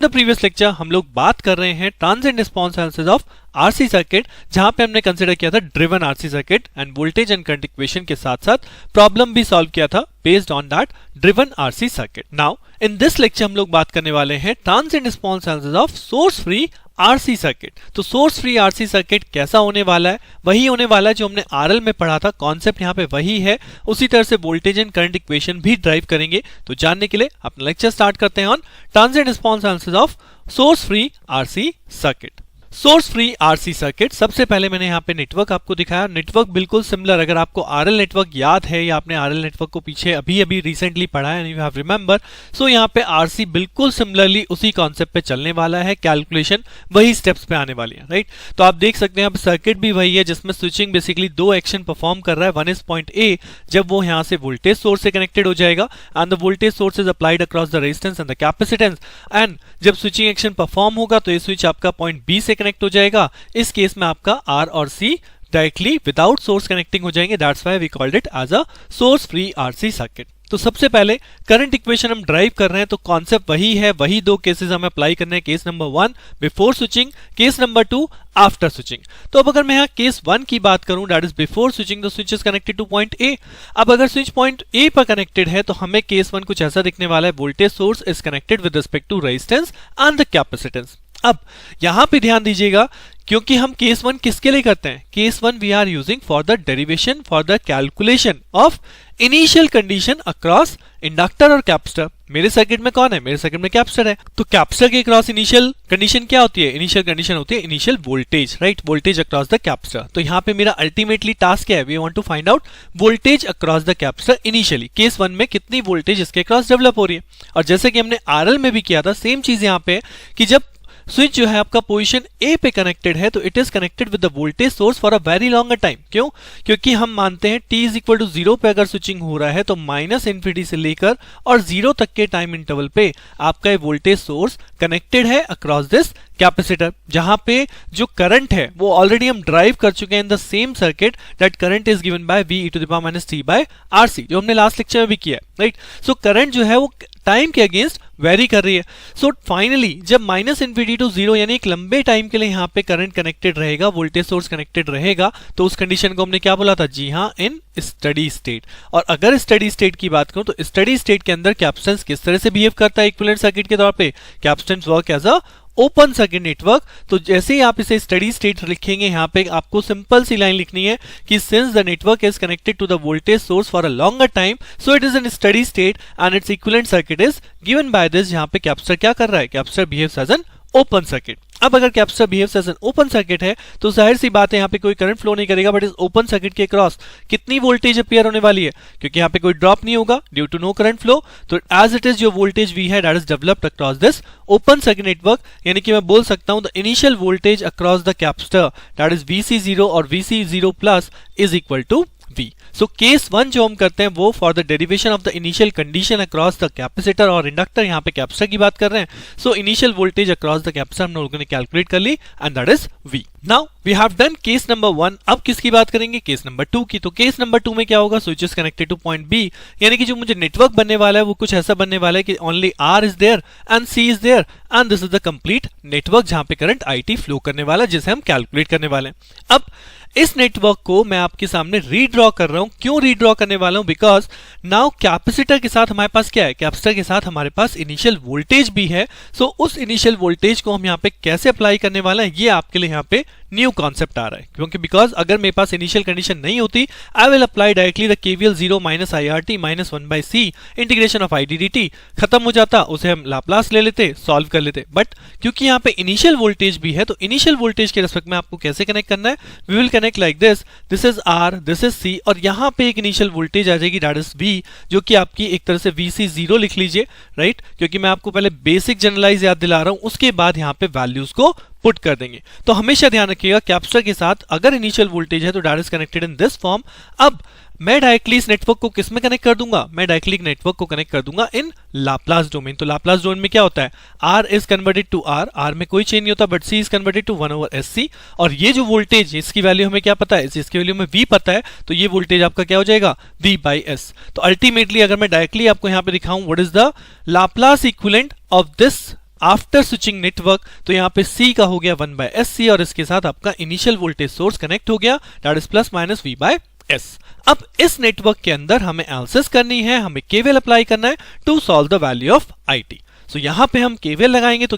The previous lecture हम लोग बात कर रहे हैं transient response analysis of RC circuit, जहां पे हमने कंसीडर किया था driven RC circuit end voltage and current equation के साथ साथ प्रॉब्लम भी सॉल्व किया था based on that driven RC circuit. Now in this lecture हम लोग बात करने वाले हैं transient response analysis of source free RC circuit. तो सोर्स फ्री आरसी सर्किट कैसा होने वाला है, वही होने वाला है जो हमने आरएल में पढ़ा था, कॉन्सेप्ट यहाँ पे वही है। उसी तरह से वोल्टेज एंड करंट इक्वेशन भी ड्राइव करेंगे। तो जानने के लिए अपना लेक्चर स्टार्ट करते हैं on transient response analysis of source free RC circuit. Source free RC circuit, सबसे पहले मैंने यहाँ पे नेटवर्क आपको दिखाया। नेटवर्क बिल्कुल सिमिलर, अगर आपको आरएल नेटवर्क याद है या आपने आरएल नेटवर्क को पीछे अभी रिसेंटली पढ़ा है, यू हैव रिमेंबर, सो यहाँ पे आरसी बिल्कुल सिमिलरली उसी कॉन्सेप्ट पे चलने वाला है, कैलकुलेशन वही स्टेप्स पे आने वाली है, राइट। तो आप देख सकते हैं अब सर्किट भी वही है, जिसमें स्विचिंग बेसिकली दो एक्शन परफॉर्म कर रहा है। वन इज पॉइंट ए, जब वो यहाँ से वोल्टेज सोर्स से कनेक्टेड हो जाएगा and the voltage source is applied across the resistance and the capacitance, and जब स्विचिंग एक्शन परफॉर्म होगा तो ये स्विच आपका पॉइंट बी से कनेक्ट हो जाएगा। इस केस में आपका आर और C directly without source connecting हो जाएंगे, that's why we called it as a source free RC circuit. तो सबसे पहले करंट इक्वेशन हम ड्राइव कर रहे हैं, तो कॉन्सेप्ट वही है, वही दो केसेस हमें अप्लाई करने हैं। Case number 1 before switching, case number 2 after switching. तो अब अगर मैं यहाँ केस 1 की बात करूं, that is before switching, the switch is connected two point A. अब अगर स्विच पॉइंट ए पर कनेक्टेड है तो हमें केस 1 कुछ ऐसा दिखने वाला है, voltage source is connected with respect to resistance and the capacitance. अब यहां पे ध्यान दीजिएगा, क्योंकि हम केस 1 किसके लिए करते हैं, case 1 we are using for the derivation for the calculation of initial condition across inductor और कैपेसिटर। मेरे सर्किट में कौन है, मेरे सर्किट में कैपेसिटर है, तो कैपेसिटर के अक्रॉस इनिशियल कंडीशन क्या होती है, इनिशियल कंडीशन होती है initial voltage, right, voltage across the capacitor. तो यहाँ पे मेरा अल्टीमेटली टास्क क्या है, we want to find out voltage across the capacitor initially, case 1 में कितनी वोल्टेज इसके अक्रॉस डेवलप हो रही है। और जैसे कि हमने आरएल में भी किया था, सेम चीज यहाँ पे कि जब स्विच जो है आपका पोजीशन ए पे कनेक्टेड है तो it is connected with the voltage source for a very longer time. क्यों, क्योंकि हम मानते हैं t इज इक्वल टू 0 पे अगर स्विचिंग हो रहा है तो माइनस इन्फिनिटी से लेकर और 0 तक के टाइम इंटरवल पे आपका ये वोल्टेज सोर्स कनेक्टेड है अक्रॉस दिस कैपेसिटर, जहां पे जो करंट है वो ऑलरेडी हम ड्राइव कर चुके हैं in the same circuit, that current is given bye v e to the power minus t by RC, जो हमने लास्ट लेक्चर में भी किया है, राइट। सो करंट जो है वो टाइम के अगेंस्ट वेरी कर रही है। सो फाइनली जब माइनस इन्फिनिटी टू 0 यानी एक लंबे टाइम के लिए यहाँ पे करंट कनेक्टेड रहेगा, वोल्टेज सोर्स कनेक्टेड रहेगा, तो उस कंडीशन को हमने क्या बोला था, जी हाँ, इन स्टडी स्टेट। और अगर स्टडी स्टेट की बात करूं तो स्टडी स्टेट के अंदर कैपेसिटेंस किस तरह से बिहेव करता है इक्विवेलेंट सर्किट के तौर पे, capacitance work as a open circuit network. तो जैसे ही आप इसे स्टडी स्टेट लिखेंगे, यहाँ पे आपको सिंपल सी लाइन लिखनी है कि since the network is connected to the voltage source for a longer time, so it is in study state and its equivalent circuit is given by this. यहाँ पे capacitor क्या कर रहा है, capacitor behaves as an open circuit. अब अगर capacitor behaves as an open circuit है तो जाहिर सी बात है यहाँ पे कोई करंट फ्लो नहीं करेगा, बट इस ओपन सर्किट के क्रॉस कितनी वोल्टेज अपीयर होने वाली है, क्योंकि यहाँ पे कोई ड्रॉप नहीं होगा due to no current flow. तो एज इट इज जो वोल्टेज वी है that is developed across this open circuit network, यानी कि मैं बोल सकता हूं the initial voltage across the capacitor that is VC0 और VC0 plus is equal to V। So case 1 जो हम करते हैं वो for the derivation of the initial condition across the capacitor और इंडक्टर, यहाँ पे कैपेसिटर की बात कर रहे हैं। So initial voltage across the capacitor हम लोगों ने कैलकुलेट कर ली and that is V। Now we have done case number 1। अब किसकी बात करेंगे, केस नंबर 2 की। तो केस नंबर 2 में क्या होगा, switch is connected two point B, यानी कि जो मुझे नेटवर्क बनने वाला है वो कुछ ऐसा बनने वाला है कि only R is there and C is there and this is the complete network जहां पे करंट IT फ्लो करने वाला है, जिसे हम कैलकुलेट करने वाले हैं। अब इस नेटवर्क को मैं आपके सामने रीड्रॉ कर रहा हूं। क्यों रीड्रॉ करने वाला हूं, बिकॉज नाउ कैपेसिटर के साथ हमारे पास क्या है, कैपेसिटर के साथ हमारे पास इनिशियल वोल्टेज भी है। सो उस इनिशियल वोल्टेज को हम यहाँ पे कैसे अप्लाई करने वाला है, ये आपके लिए यहाँ पे न्यू कॉन्सेप्ट आ रहा है, क्योंकि बिकॉज अगर मेरे पास इनिशियल कंडीशन नहीं होती, I will apply directly the KVL 0 minus IRT minus 1/C integration of IDDT, खत्म हो जाता, उसे हम लाप्लास ले लेते, सॉल्व कर लेते। बट क्योंकि यहाँ पे इनिशियल वोल्टेज भी है, तो इनिशियल वोल्टेज के रेस्पेक्ट में आपको कैसे कनेक्ट करना है, we will connect like this is R, this is C, और यहाँ पे एक इनिशियल वोल्टेज आ जाएगी दैट इज V, जो कि आपकी एक तरह से VC0 लिख लीजिए, राइट, क्योंकि मैं आपको पहले बेसिक जनरलाइज याद दिला रहा हूं, उसके बाद यहाँ पे वैल्यूज को पुट कर देंगे। तो हमेशा ध्यान रखिएगा कैपेसिटर के साथ अगर इनिशियल वोल्टेज है तो that is connected in this form. अब मैं डायरेक्टली इस नेटवर्क को किस में कनेक्ट कर दूंगा, मैं डायरेक्टली नेटवर्क को कनेक्ट कर दूंगा इन लाप्लास डोमेन। तो लाप्लास डोमेन में क्या होता है, R is converted to R, R में कोई चेंज नहीं होता, but C is converted to 1/SC। और ये जो वोल्टेज इसकी वैल्यू हमें क्या पता है, इसकी वैल्यू हमें V पता है, तो ये वोल्टेज आपका क्या हो जाएगा, V/S। तो अल्टीमेटली अगर मैं डायरेक्टली आपको यहाँ पे दिखाऊं what is the Laplace equivalent of this after switching network, तो यहाँ पे C का हो गया 1/SC और इसके साथ आपका इनिशियल वोल्टेज सोर्स कनेक्ट हो गया, that is plus minus V/S। अब इस नेटवर्क के अंदर हमें एनालिसिस करनी है, हमें केवीएल अप्लाई करना है to solve the value of IT। So यहाँ पे हम केवीएल लगाएंगे तो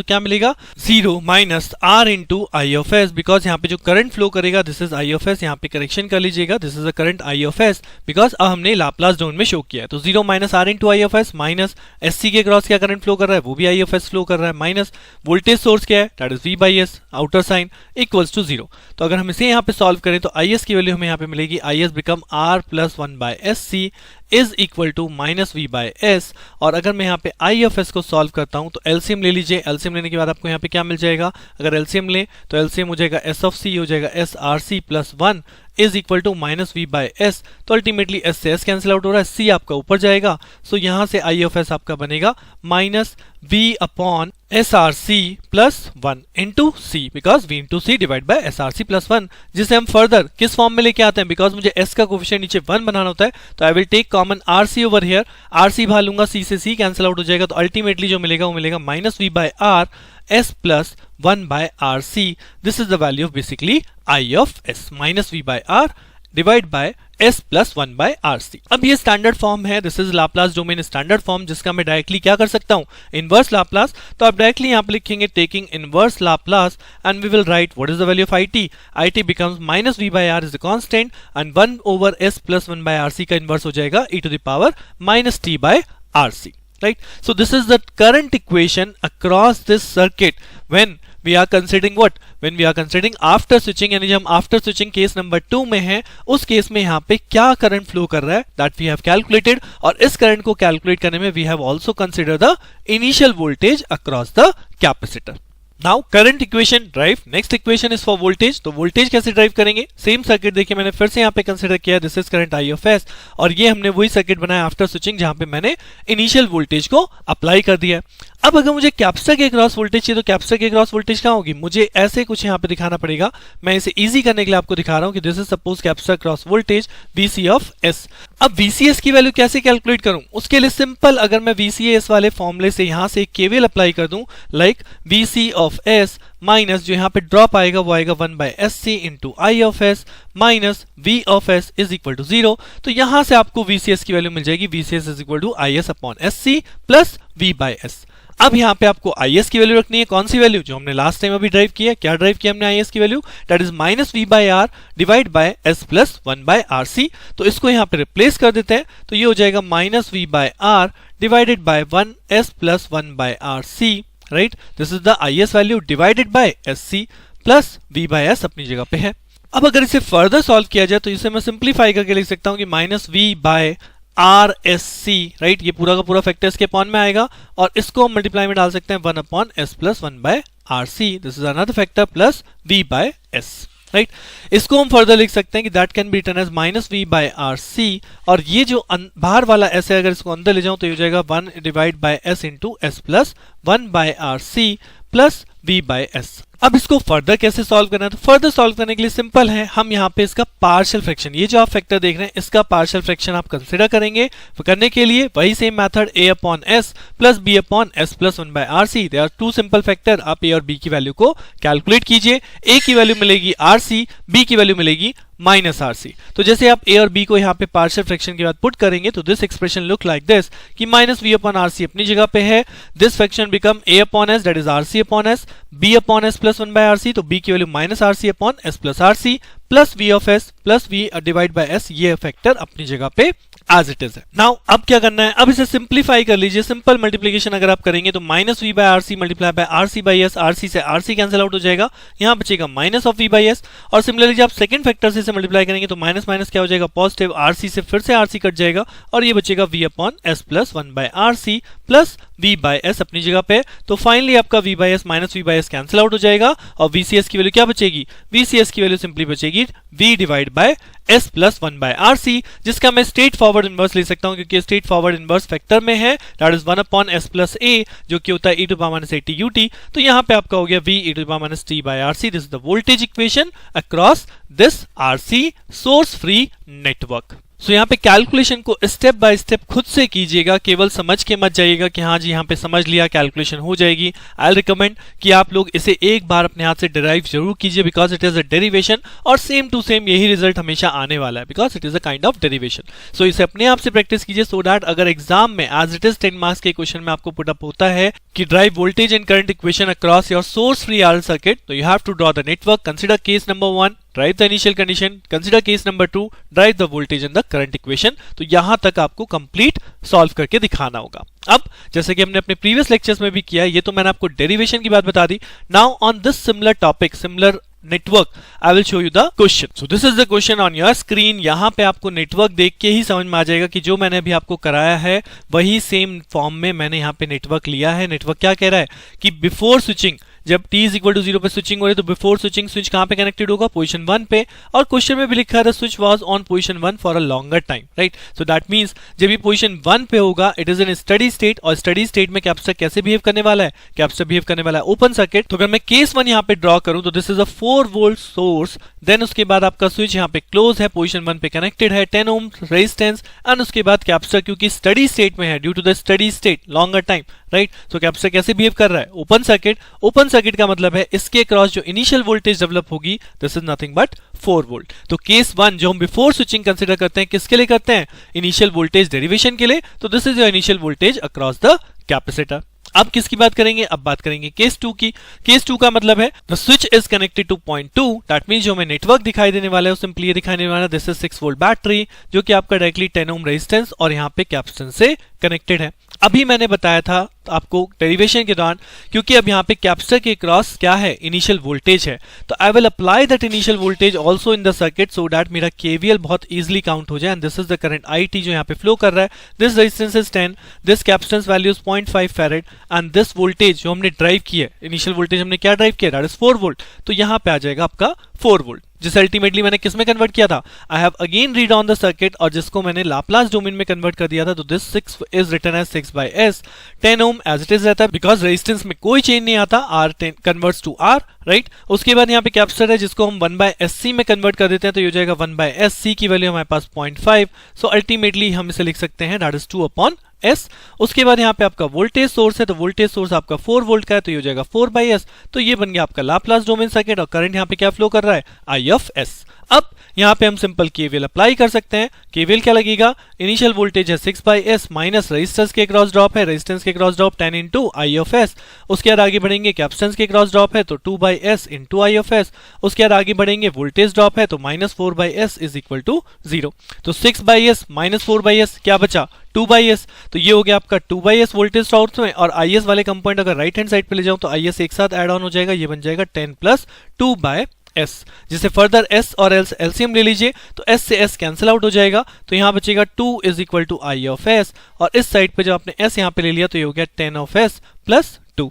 क्या मिलेगा 0 minus R into I of S, because यहाँ पे जो करंट फ्लो करेगा this is I of S, यहाँ पे करेक्शन कर लीजिएगा, this is a current I of S because अब हमने लाप्लास डोमेन में शो किया है। तो 0 minus R into I of S minus SC के क्रॉस क्या करंट फ्लो कर रहा है, वो भी आई ऑफ एस फ्लो कर रहा है, माइनस वोल्टेज सोर्स क्या है, that is V/S outer sign equals to 0। तो अगर हम इसे यहाँ पे सॉल्व करें तो IS की वैल्यू हमें यहाँ पे मिलेगी, IS become R plus 1/SC is equal to minus V/S। और अगर मैं यहाँ पे आई ऑफ एस को सॉल्व करता हूँ तो एलसीएम ले लीजिए, एलसीएम लेने के बाद आपको यहाँ पे क्या मिल जाएगा, अगर एलसीएम ले तो एलसीएम हो जाएगा S ऑफ C हो जाएगा SRC plus 1 is equal to minus V/S। तो अल्टीमेटली S से S कैंसिल आउट हो रहा है, C आपका ऊपर जाएगा, सो यहाँ से आई ऑफ एस आपका बनेगा minus V upon SRC plus 1 into C, because V into C divide by SRC plus 1, जिसे हम फर्दर किस फॉर्म में लेके आते हैं, बिकॉज मुझे S का कोफिशिएंट नीचे 1 बनाना होता है, तो I will take common RC over here, RC बाहर लूंगा, C से C कैंसिल आउट हो जाएगा, तो अल्टीमेटली जो मिलेगा वो मिलेगा minus V/R S plus 1/RC। This is the value of basically I of S, minus V/R divide by S plus 1/RC। अब ये स्टैंडर्ड फॉर्म है, this is Laplace domain standard form, जिसका मैं डायरेक्टली क्या कर सकता हूँ, इनवर्स लाप्लास। तो आप डायरेक्टली यहाँ पे लिखेंगे taking inverse Laplace and we will write what is the value of IT। IT becomes minus V/R is a constant and 1 over S plus 1/RC का इनवर्स हो जाएगा e to the power minus T/RC, right? So this is the current equation across this circuit when we are considering what? When we are considering after switching, यानी जब हम after switching case number 2 में हैं, उस case में यहाँ पे क्या करंट फ्लो कर रहा है that we have calculated, और इस करंट को कैलकुलेट करने में we have also considered the initial voltage across the capacitor. Now current equation drive, next equation is for voltage. तो वोल्टेज कैसे ड्राइव करेंगे, सेम सर्किट देखिए मैंने फिर से यहाँ पे कंसिडर किया, this is current I of S, और ये हमने वही सर्किट बनाया आफ्टर स्विचिंग जहां पे मैंने इनिशियल वोल्टेज को अप्लाई कर दिया है। अब अगर मुझे कैपेसिटर के क्रॉस वोल्टेज चाहिए तो कैपेसिटर के क्रॉस वोल्टेज कहाँ होगी, मुझे ऐसे कुछ यहाँ पे दिखाना पड़ेगा। मैं इसे इजी करने के लिए आपको दिखा रहा हूँ कि this is suppose capacitor cross voltage VC of S। अब VCS की वैल्यू कैसे कैलकुलेट करूं, उसके लिए सिंपल, अगर मैं VCS वाले फॉर्मूले से यहाँ से केवीएल अप्लाई कर दूं, like VC of S minus जो यहाँ पे ड्रॉप आएगा वो आएगा 1/SC into I of S minus V of S is equal to 0। तो यहाँ से आपको VCS की वैल्यू मिल जाएगी, VCS is equal to IS upon SC plus V/S। अब यहाँ पे आपको IS की वैल्यू रखनी है, कौन सी वैल्यू, जो हमने लास्ट टाइम अभी ड्राइव किया, क्या ड्राइव किया हमने IS की value, that is minus V/R divide by S plus 1/RC। तो इसको यहाँ पे रिप्लेस कर देते हैं, तो ये हो जाएगा minus V/R divided by 1S plus 1/RC, right. This is the IS value divided by SC plus V/S अपनी जगह पे है। अब अगर इसे फर्दर सॉल्व किया जाए तो इसे मैं सिंप्लीफाई करके लिख सकता हूँ कि माइनस V/RSC, राइट, ये पूरा का पूरा फैक्टर इसके अपॉन में आएगा, और इसको हम मल्टीप्लाई में डाल सकते हैं 1 upon S plus 1/RC, this is another factor plus V/S, right. इसको हम फर्दर लिख सकते हैं कि that can be written as minus V/RC, और ये जो बाहर वाला S है अगर इसको अंदर ले जाऊं तो ये हो जाएगा 1 divide by S into S plus 1/RC plus V/S। अब इसको फर्दर कैसे सॉल्व करना है, तो फर्दर सॉल्व करने के लिए सिंपल है, हम यहाँ पे इसका पार्शियल फ्रैक्शन, ये जो आप फैक्टर देख रहे हैं इसका पार्शियल फ्रैक्शन आप कंसीडर करेंगे। करने के लिए वही same method A upon S plus B upon S plus 1/RC, they are two simple factor, आप A और B की वैल्यू को कैलकुलेट कीजिए। A की वैल्यू मिलेगी RC, B की वैल्यू मिलेगी माइनस RC। तो जैसे आप A और B को यहाँ पे पार्शियल फ्रैक्शन के बाद पुट करेंगे तो this expression look like this कि माइनस V अपॉन RC अपनी जगह पे है, this fraction become A upon S that is RC upon S, B upon S plus 1/RC, तो B की value minus RC upon S plus RC plus V of S plus V divide by S, ये factor अपनी जगह पे as it is है। Now अब क्या करना है, अब इसे सिंप्लीफाई कर लीजिए। सिंपल मल्टीप्लिकेशन अगर आप करेंगे तो minus V/RC multiply by RC by S, RC से RC कैंसिल आउट हो जाएगा, यहाँ बचेगा माइनस ऑफ V/S। और सिमिलरली जब आप सेकंड फैक्टर से इसे मल्टीप्लाई करेंगे तो माइनस माइनस क्या हो जाएगा पॉजिटिव, RC से फिर से RC कट जाएगा और ये बचेगा V upon S plus 1/RC plus V/S अपनी जगह पे। तो फाइनली आपका V/S minus V/S cancel out हो जाएगा और VCS की वैल्यू क्या बचेगी, VCS की वैल्यू सिंपली बचेगी V divide by S plus 1/RC, जिसका मैं स्ट्रेट फॉरवर्ड इनवर्स ले सकता हूं क्योंकि स्ट्रेट फॉरवर्ड इनवर्स फैक्टर में है, that is 1 upon S plus A जो कि होता है e to power minus AT UT। तो यहाँ पे आपका हो गया V e to power minus T by RC। This is the voltage equation across this RC source free network. So यहाँ पे कैलकुलेशन को स्टेप बाय स्टेप खुद से कीजिएगा, केवल समझ के मत जाइएगा कि हाँ जी यहाँ पे समझ लिया कैलकुलेशन हो जाएगी। आई विल रिकमेंड कि आप लोग इसे एक बार अपने हाथ से डिराइव जरूर कीजिए, because it is a derivation और सेम टू सेम यही रिजल्ट हमेशा आने वाला है, because it is a kind of derivation. So इसे अपने आप से प्रैक्टिस कीजिए, सो दैट अगर एग्जाम में एज इट इज 10 मार्क्स के क्वेश्चन में आपको पुट अप होता है कि drive voltage and current equation across your source free RL circuit, तो you have to draw the network, consider case number 1, drive the initial condition, consider case number 2, drive the voltage and the current equation। तो यहां तक आपको complete solve करके दिखाना होगा। अब जैसे कि हमने अपने प्रीवियस लेक्चर्स में भी किया है, ये तो मैंने आपको डेरिवेशन की बात बता दी। Now on this similar topic, similar network, I will show you the question. So this is the question on your screen. यहाँ पे आपको नेटवर्क देख के ही समझ में आ जाएगा कि जो मैंने अभी आपको कराया है वही सेम फॉर्म में मैंने यहाँ पे नेटवर्क लिया है। नेटवर्क क्या कह रहा है कि बिफोर स्विचिंग, जब t इज इक्वल टू 0 पे स्विचिंग हो रही है, तो बिफोर स्विचिंग स्विच कहां पे कनेक्टेड होगा, पोजीशन 1 पे, और क्वेश्चन में भी लिखा है switch was on position 1 for a longer time, right. So that means जब ये पोजीशन 1 पे होगा it is in study state, और स्टडी स्टेट में कैपेसिटर कैसे बिहेव करने वाला है, कैपेसिटर बिहेव करने वाला है ओपन सर्किट। तो अगर मैं केस 1 यहाँ पे ड्रॉ करूं तो this is a 4 volt source, then उसके बाद आपका स्विच यहाँ पे क्लोज है, पोजीशन 1 पे कनेक्टेड है, 10 ओम रेजिस्टेंस, एंड उसके बाद कैपेसिटर क्योंकि स्टडी स्टेट में है due to the steady state longer time, right. So capacitor कैसे बिहेव कर रहा है, ओपन सर्किट। ओपन सर्किट का मतलब है इसके क्रॉस जो इनिशियल वोल्टेज डेवलप होगी this is nothing but 4 volt. तो केस 1 जो हम बिफोर स्विचिंग कंसीडर करते हैं किसके लिए करते हैं, इनिशियल वोल्टेज डेरिवेशन के लिए। तो this is your initial voltage across the capacitor. अब किसकी बात करेंगे, अब बात करेंगे केस 2 की। केस 2 का मतलब है the switch is connected two point 2, that means जो हमें नेटवर्क दिखाई देने वाला है वो सिंपली दिखाई वाला है दिस इज 6 वोल्ट बैटरी, जो कि आपका डायरेक्टली 10 ओम रेजिस्टेंस और यहाँ पे कैपेसिटेंस से कनेक्टेड है। अभी मैंने बताया था आपको डेरिवेशन के दौरान, क्योंकि अब यहाँ पे कैपेसिटर के क्रॉस क्या है, इनिशियल वोल्टेज है, तो I will apply that initial voltage also in the circuit so that मेरा केवीएल बहुत इजीली काउंट हो जाए। And this is the current IT जो यहाँ पे फ्लो कर रहा है, this resistance is 10, this capacitance value is 0.5 farad, and this voltage जो हमने ड्राइव की है, इनिशियल वोल्टेज हमने क्या ड्राइव किया, दैट इज 4 वोल्ट। तो यहाँ पे आ जाएगा आपका 4 वोल्ट, जिसे अल्टीमेटली मैंने किस में कन्वर्ट किया था, I have again read on the circuit, और जिसको मैंने लाप्लास डोमेन में कन्वर्ट कर दिया था। तो this 6 is written as 6/s, 10 ohm as it is रहता है बिकॉज रेजिस्टेंस में कोई चेंज नहीं आता, R10 converts to R, right. उसके बाद यहाँ पे कैपेसिटर है जिसको हम 1/SC में कन्वर्ट कर देते हैं, तो ये हो जाएगा 1/SC की वैल्यू हमारे पास 0.5। सो अल्टीमेटली हम इसे लिख सकते हैं दैट इज 2/S। उसके बाद यहाँ पे आपका वोल्टेज सोर्स है, तो वोल्टेज सोर्स आपका 4 वोल्ट का है, तो ये हो जाएगा 4/S। तो ये बन गया आपका लाप्लास डोमेन सर्किट, और करंट यहाँ पे क्या फ्लो कर रहा है, I/S। अब यहाँ पे हम सिंपल केवीएल अप्लाई कर सकते हैं। केवीएल क्या लगेगा, इनिशियल वोल्टेज है 6/S माइनस रेजिस्टेंस के क्रॉस ड्रॉप है, रेजिस्टेंस के क्रॉस ड्रॉप 10 इंटू I/S। उसके बाद आगे बढ़ेंगे कैपेसिटेंस के क्रॉस ड्रॉप है तो 2/S इंटू I/S। उसके बाद आगे बढ़ेंगे वोल्टेज ड्रॉप है तो -4/S इज इक्वल टू 0। तो 6/S माइनस 4/S क्या बचा, 2/S। तो ये हो गया आपका 2/S वोल्टेज सोर्स में, और IS वाले कंपोनेंट अगर राइट हैंड साइड पे ले जाऊं तो IS एक साथ ऐड ऑन हो जाएगा, ये बन जाएगा 10 प्लस 2/S। जिसे फर्दर S और LCM ले लीजिए तो S से S कैंसिल आउट हो जाएगा, तो यहाँ बचेगा 2 इज इक्वल टू I/S, और इस साइड पे जब आपने S यहाँ पे ले लिया तो ये हो गया 10/S प्लस 2।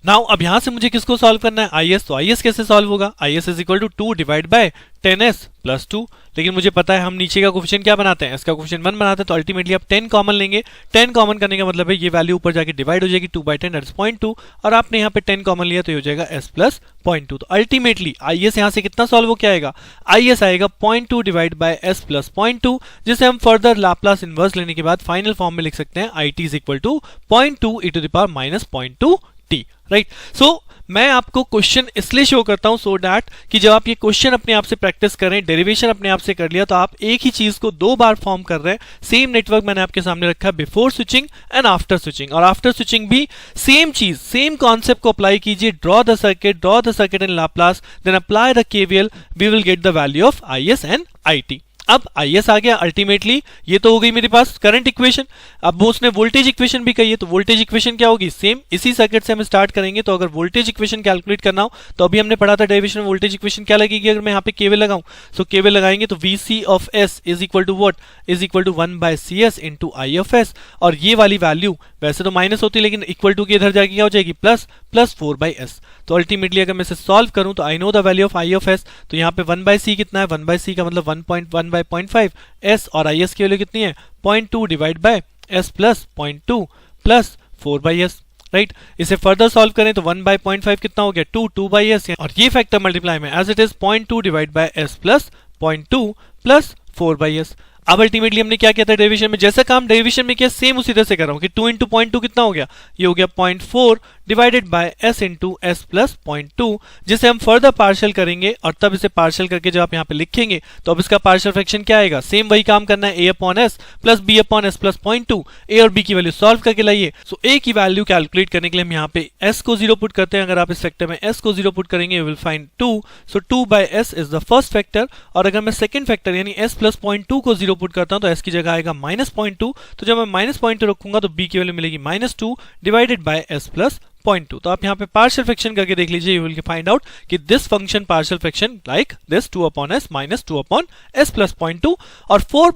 नाउ अब यहां से मुझे किसको सॉल्व करना है, IS। तो IS कैसे सॉल्व होगा, IS is equal to 2 divide by 10S plus 2। लेकिन मुझे पता है हम नीचे का कोफिशिएंट क्या बनाते हैं, इसका कोफिशिएंट 1 बनाते हैं, तो अल्टीमेटली आप 10 कॉमन लेंगे। 10 कॉमन करने का मतलब है ये वैल्यू ऊपर जाके डिवाइड हो जाएगी 2/10 दैट इज 0.2, और आपने यहाँ पे 10 कॉमन लिया तो ये हो जाएगा S प्लस 0.2। तो अल्टीमेटली IS यहाँ से कितना सॉल्व हो क्या आएगा, IS आएगा 0.2 डिवाइड बाय S प्लस 0.2, जिसे हम फर्दर लाप्लास इनवर्स लेने के बाद फाइनल फॉर्म में लिख सकते हैं IT is equal to 0.2 e to the power minus 0.2t, right. So मैं आपको क्वेश्चन इसलिए शो करता हूं सो दैट कि जब आप ये क्वेश्चन अपने आप से प्रैक्टिस करें, डेरिवेशन अपने आप से कर लिया, तो आप एक ही चीज को 2 बार फॉर्म कर रहे हैं। सेम नेटवर्क मैंने आपके सामने रखा है before switching and after switching, और आफ्टर स्विचिंग भी सेम चीज, सेम कॉन्सेप्ट को अप्लाई कीजिए। Draw the circuit in Laplace, then apply the KVL, we will get the value of IS and IT। अब IS आ गया, अल्टीमेटली ये तो हो गई मेरे पास करंट इक्वेशन। अब वो उसने वोल्टेज इक्वेशन भी कही है, तो वोल्टेज इक्वेशन क्या होगी, सेम इसी सर्किट से हम स्टार्ट करेंगे। तो अगर वोल्टेज इक्वेशन कैलकुलेट करना हो तो अभी हमने पढ़ा था डेरिवेशन में वोल्टेज इक्वेशन क्या लगेगी, अगर मैं यहाँ पे केवीएल लगाऊं, सो केवीएल लगाएंगे तो VC of S is equal to what, is equal to 1/CS into I/S, और ये वाली वैल्यू वैसे तो माइनस होती है लेकिन इक्वल टू के इधर जाके क्या हो जाएगी, प्लस 4/S। तो अल्टीमेटली अगर मैं इसे सॉल्व करूं तो I know the value of I/S, तो यहाँ पे 1/C कितना है, 1/C का मतलब 1.1/0.5, S और IS की वैल्यू कितनी है, 0.2 divide by S plus 0.2 plus 4/S, right. इसे फर्दर सॉल्व करें तो 1/0.5 कितना हो गया, 2/S, और ये फैक्टर मल्टीप्लाई में as it is 0.2 divide by S plus 0.2 plus 4/S। अब अल्टीमेटली हमने क्या किया था डेरिवेशन में, जैसा काम डेरिवेशन में किया सेम उसी तरह से कर रहा हूं कि 2 इंटू 0.2 कितना हो गया, ये हो गया 0.4 divided by s into S plus 0.2, जिसे हम फर्दर पार्शियल करेंगे और तब इसे पार्शियल करके जब आप यहाँ पे लिखेंगे तो अब इसका पार्शियल फ्रैक्शन क्या आएगा, सेम वही काम करना है, a upon S plus b upon S plus 0.2, a और b की वैल्यू सॉल्व करके लाइए। सो a की वैल्यू कैलकुलेट करने के लिए हम यहाँ पे s को 0 पुट करते हैं, अगर आप इस फैक्टर में s को 0 पुट करेंगे you will find 2, so 2 by s is the first factor, और अगर मैं सेकंड फैक्टर यानी s प्लस 0.2 को 0 पुट करता हूं तो s की जगह आएगा माइनस 0.2, तो जब मैं माइनस 0.2 रखूंगा तो b की वैल्यू मिलेगी -2 डिवाइडेड बाय s प्लस 0.2। तो आप यहाँ पे पार्शियल फ्रैक्शन करके देख लीजिए, यू विल फाइंड आउट कि this function partial fraction like this 2 upon s minus 2 upon s plus 0.2, और 4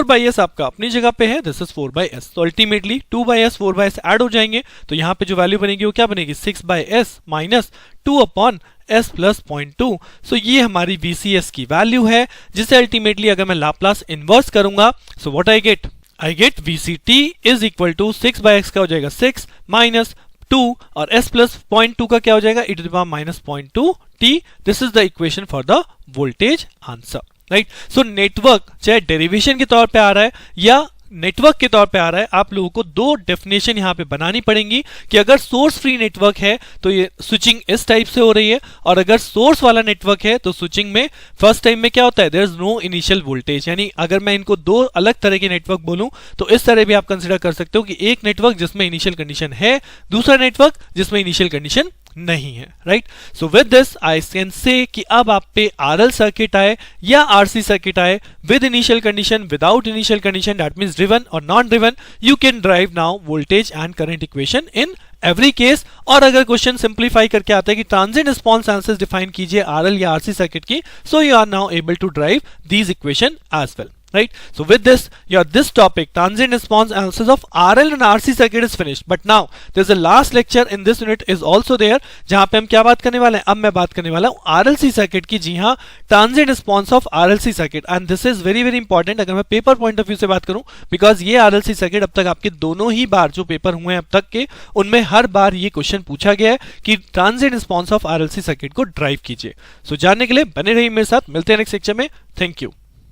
बाई एस आपका अपनी जगह पे है, दिस इज 4 बाई एस। तो ultimately 2 by S 4 by S add हो जाएंगे, तो यहाँ पे जो वैल्यू बनेगी वो क्या बनेगी, 6 by S minus 2 upon s plus 0.2। सो ये हमारी VCS की वैल्यू है, जिसे अल्टीमेटली अगर मैं लाप्लास इनवर्स करूंगा, so what I get VCT is equal to 6 by x का हो जाएगा 6 माइनस 2 और s प्लस 0.2 का क्या हो जाएगा e to the power minus 0.2 t। This is the equation for the voltage answer, right. So network चाहे डेरिवेशन के तौर पे आ रहा है या नेटवर्क के तौर पे आ रहा है, आप लोगों को दो डेफिनेशन यहाँ पे बनानी पड़ेंगी कि अगर सोर्स फ्री नेटवर्क है तो ये स्विचिंग इस टाइप से हो रही है, और अगर सोर्स वाला नेटवर्क है तो स्विचिंग में फर्स्ट टाइम में क्या होता है, there is no initial voltage. यानी अगर मैं इनको दो अलग तरह के नेटवर्क बोलूं तो इस तरह भी आप कंसिडर कर सकते हो कि एक नेटवर्क जिसमें इनिशियल कंडीशन है, दूसरा नेटवर्क जिसमें इनिशियल कंडीशन नहीं है, right. So with this I can say कि अब आप पे RL सर्किट आए या RC सर्किट आए with initial condition, without initial condition, that means driven और non driven, you can drive now voltage and current equation in every case. और अगर क्वेश्चन सिंप्लीफाई करके आता है कि ट्रांजिएंट रिस्पांस एनालिसिस डिफाइन कीजिए RL या RC सर्किट की, so you are now able to drive these equation as well, right? So with this, this topic, transient response analysis of RL and RC circuit is finished. But now there's a last lecture in this unit is also there, जहां पे हम क्या बात करने वाले हैं, अब मैं बात करने वाला हूं RLC सर्किट की। जी हाँ, transient response of RLC circuit, and this is very very important अगर मैं पेपर पॉइंट ऑफ व्यू से बात करूं, बिकॉज ये RLC सर्किट अब तक आपके दोनों ही बार जो पेपर हुए हैं अब तक के, उनमें हर बार ये क्वेश्चन पूछा गया है कि transient response of RLC circuit को ड्राइव कीजिए। सो जानने के लिए बने रहिए मेरे साथ, मिलते हैं नेक्स्ट लेक्चर में। Thank you.